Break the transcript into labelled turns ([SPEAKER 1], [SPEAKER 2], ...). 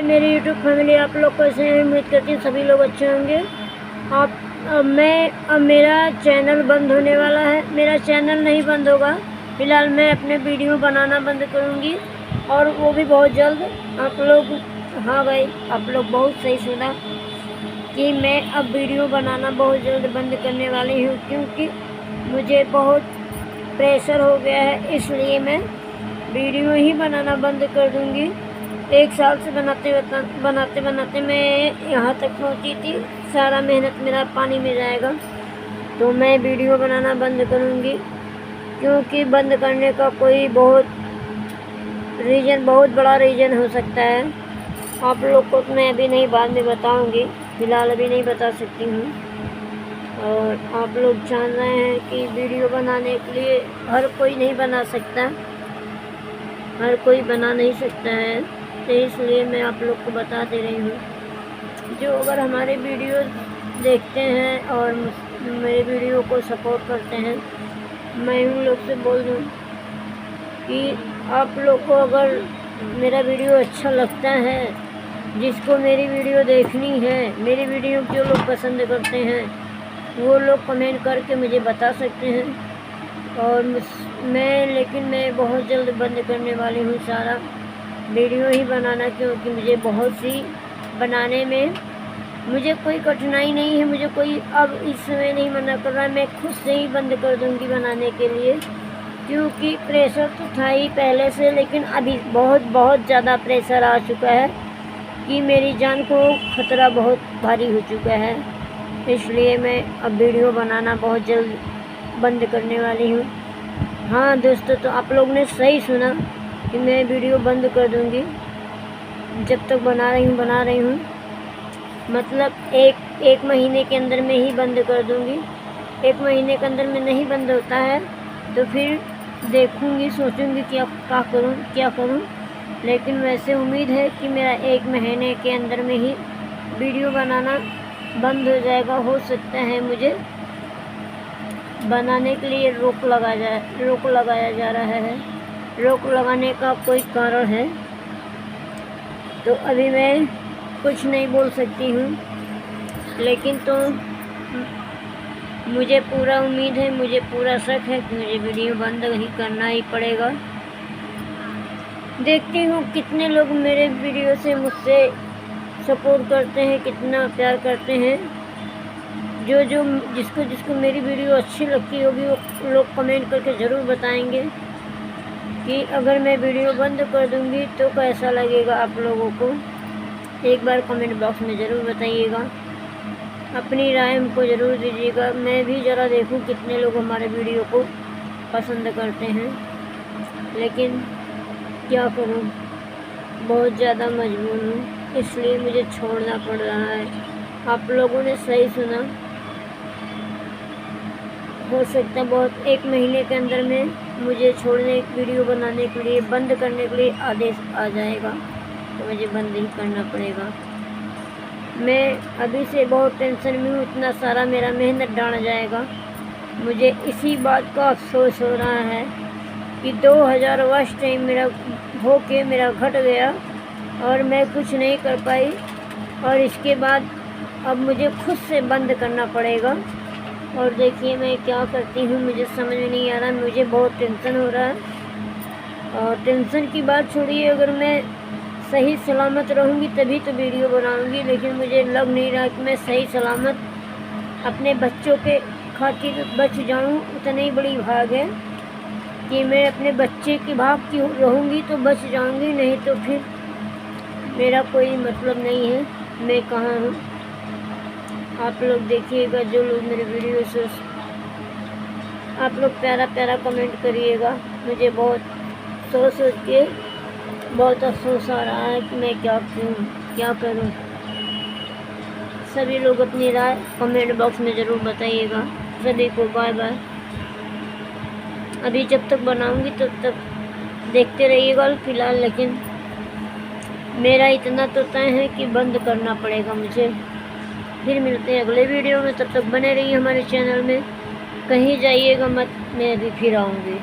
[SPEAKER 1] मेरी YouTube family, आप लोग कैसे हैं? उम्मीद करती हूँ सभी लोग अच्छे होंगे। अब मेरा चैनल बंद होने वाला है। मेरा चैनल नहीं बंद होगा, फ़िलहाल मैं अपने वीडियो बनाना बंद करूँगी, और वो भी बहुत जल्द। आप लोग, हाँ भाई, आप लोग बहुत सही सुना कि मैं अब वीडियो बनाना बहुत जल्द बंद करने वाली हूँ, क्योंकि मुझे बहुत प्रेशर हो गया है। इसलिए मैं वीडियो ही बनाना बंद कर दूँगी। 1 साल से बनाते बनाते मैं यहाँ तक पहुँची थी। सारा मेहनत मेरा पानी में जाएगा, तो मैं वीडियो बनाना बंद करूँगी। क्योंकि बंद करने का कोई बहुत बड़ा रीज़न हो सकता है। आप लोग को मैं अभी नहीं, बाद में बताऊँगी, फ़िलहाल अभी नहीं बता सकती हूँ। और आप लोग जान रहे हैं कि वीडियो बनाने के लिए हर कोई नहीं बना सकता, हर कोई बना नहीं सकता है। तो इसलिए मैं आप लोग को बता दे रही हूँ। जो अगर हमारे वीडियो देखते हैं और मेरे वीडियो को सपोर्ट करते हैं, मैं उन लोग से बोल दूँ कि आप लोग को अगर मेरा वीडियो अच्छा लगता है, जिसको मेरी वीडियो देखनी है, मेरी वीडियो जो लोग पसंद करते हैं, वो लोग कमेंट करके मुझे बता सकते हैं। और लेकिन मैं बहुत जल्द बंद करने वाली हूँ सारा वीडियो ही बनाना, क्योंकि मुझे बहुत सी बनाने में मुझे कोई कठिनाई नहीं है। मुझे कोई अब इस समय नहीं मना कर रहा है, मैं खुद से ही बंद कर दूँगी बनाने के लिए। क्योंकि प्रेशर तो था ही पहले से, लेकिन अभी बहुत ज़्यादा प्रेशर आ चुका है कि मेरी जान को खतरा बहुत भारी हो चुका है। इसलिए मैं अब वीडियो बनाना बहुत जल्द बंद करने वाली हूँ। हाँ दोस्तों, तो आप लोग ने सही सुना कि मैं वीडियो बंद कर दूँगी। जब तक बना रही हूँ, मतलब एक महीने के अंदर में ही बंद कर दूँगी। 1 महीने के अंदर में नहीं बंद होता है तो फिर देखूँगी, सोचूँगी कि अब क्या करूँ। लेकिन वैसे उम्मीद है कि मेरा 1 महीने के अंदर में ही वीडियो बनाना बंद हो जाएगा। हो सकता है मुझे बनाने के लिए रोक लगाया जा रहा है। रोक लगाने का कोई कारण है तो अभी मैं कुछ नहीं बोल सकती हूँ, लेकिन तो मुझे पूरा उम्मीद है, मुझे पूरा शक है कि मुझे वीडियो बंद ही करना ही पड़ेगा। देखती हूँ कितने लोग मेरे वीडियो से मुझसे सपोर्ट करते हैं, कितना प्यार करते हैं। जिसको मेरी वीडियो अच्छी लगती होगी, वो लोग कमेंट करके ज़रूर बताएंगे कि अगर मैं वीडियो बंद कर दूँगी तो कैसा लगेगा आप लोगों को। एक बार कमेंट बॉक्स में ज़रूर बताइएगा, अपनी राय हमको ज़रूर दीजिएगा। मैं भी ज़रा देखूँ कितने लोग हमारे वीडियो को पसंद करते हैं। लेकिन क्या करूँ, बहुत ज़्यादा मजबूर हूँ, इसलिए मुझे छोड़ना पड़ रहा है। आप लोगों ने सही सुना। हो सकता है 1 महीने के अंदर में मुझे वीडियो बनाने के लिए, बंद करने के लिए आदेश आ जाएगा, तो मुझे बंद ही करना पड़ेगा। मैं अभी से बहुत टेंशन में हूँ, इतना सारा मेरा मेहनत डाल जाएगा। मुझे इसी बात का अफसोस हो रहा है कि 2000 वॉच टाइम मेरा घट गया और मैं कुछ नहीं कर पाई, और इसके बाद अब मुझे खुद से बंद करना पड़ेगा। और देखिए मैं क्या करती हूँ, मुझे समझ में नहीं आ रहा। मुझे बहुत टेंशन हो रहा है। और टेंशन की बात छोड़िए, अगर मैं सही सलामत रहूँगी तभी तो वीडियो बनाऊँगी। लेकिन मुझे लग नहीं रहा कि मैं सही सलामत अपने बच्चों के खातिर बच जाऊँ। उतनी बड़ी भाग है कि मैं अपने बच्चे की भाग की रहूँगी तो बच जाऊँगी, नहीं तो फिर मेरा कोई मतलब नहीं है, मैं कहाँ हूँ। आप लोग देखिएगा, जो लोग मेरे वीडियो से, आप लोग प्यारा कमेंट करिएगा। मुझे बहुत सोच के बहुत अफसोस आ रहा है कि मैं क्या करूं। सभी लोग अपनी राय कमेंट बॉक्स में ज़रूर बताइएगा। सभी को बाय बाय। अभी जब तक बनाऊंगी तब तक देखते रहिएगा फ़िलहाल, लेकिन मेरा इतना तो तय है कि बंद करना पड़ेगा मुझे। फिर मिलते हैं अगले वीडियो में, तब तक बने रहिए हमारे चैनल में। कहीं जाइएगा मत, मैं अभी फिर आऊँगी।